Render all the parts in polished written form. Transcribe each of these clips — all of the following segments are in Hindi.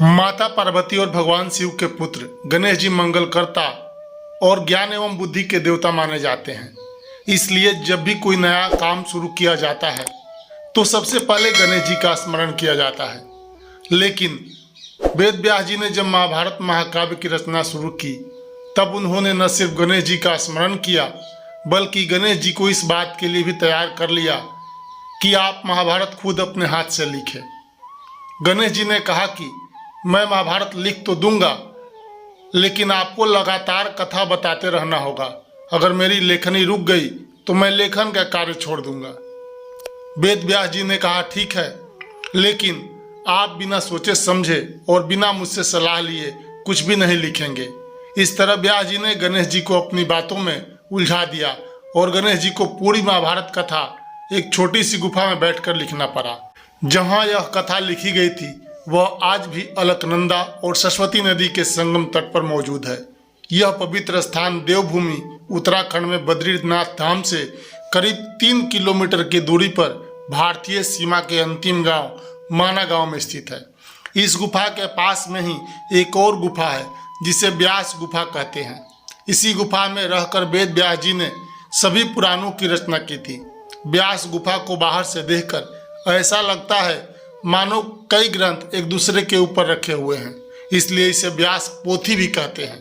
माता पार्वती और भगवान शिव के पुत्र गणेश जी मंगलकर्ता और ज्ञान एवं बुद्धि के देवता माने जाते हैं। इसलिए जब भी कोई नया काम शुरू किया जाता है तो सबसे पहले गणेश जी का स्मरण किया जाता है। लेकिन वेद व्यास जी ने जब महाभारत महाकाव्य की रचना शुरू की तब उन्होंने न सिर्फ गणेश जी का स्मरण किया बल्कि गणेश जी को इस बात के लिए भी तैयार कर लिया कि आप महाभारत खुद अपने हाथ से लिखें। गणेश जी ने कहा कि मैं महाभारत लिख तो दूंगा लेकिन आपको लगातार कथा बताते रहना होगा। अगर मेरी लेखनी रुक गई तो मैं लेखन का कार्य छोड़ दूंगा। वेद व्यास जी ने कहा ठीक है, लेकिन आप बिना सोचे समझे और बिना मुझसे सलाह लिए कुछ भी नहीं लिखेंगे। इस तरह व्यास जी ने गणेश जी को अपनी बातों में उलझा दिया और गणेश जी को पूरी महाभारत कथा एक छोटी सी गुफा में बैठकर लिखना पड़ा। जहां यह कथा लिखी गई थी वह आज भी अलकनंदा और सरस्वती नदी के संगम तट पर मौजूद है। यह पवित्र स्थान देवभूमि उत्तराखंड में बद्रीनाथ धाम से करीब 3 किलोमीटर की दूरी पर भारतीय सीमा के अंतिम गांव माना गांव में स्थित है। इस गुफा के पास में ही एक और गुफा है जिसे व्यास गुफा कहते हैं। इसी गुफा में रहकर वेद व्यास जी ने सभी पुराणों की रचना की थी। व्यास गुफा को बाहर से देखकर ऐसा लगता है मानो कई ग्रंथ एक दूसरे के ऊपर रखे हुए हैं, इसलिए इसे व्यास पोथी भी कहते हैं।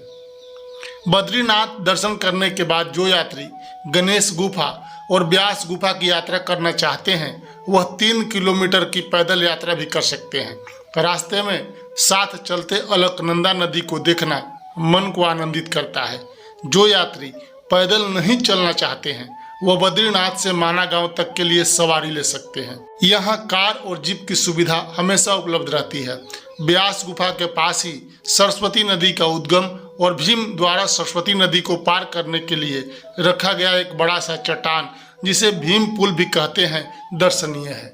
बद्रीनाथ दर्शन करने के बाद जो यात्री गणेश गुफा और व्यास गुफा की यात्रा करना चाहते हैं वह 3 किलोमीटर की पैदल यात्रा भी कर सकते हैं। रास्ते में साथ चलते अलकनंदा नदी को देखना मन को आनंदित करता है। जो यात्री पैदल नहीं चलना चाहते हैं वह बद्रीनाथ से माना गांव तक के लिए सवारी ले सकते हैं। यहाँ कार और जीप की सुविधा हमेशा उपलब्ध रहती है। व्यास गुफा के पास ही सरस्वती नदी का उद्गम और भीम द्वारा सरस्वती नदी को पार करने के लिए रखा गया एक बड़ा सा चट्टान जिसे भीम पुल भी कहते हैं दर्शनीय है।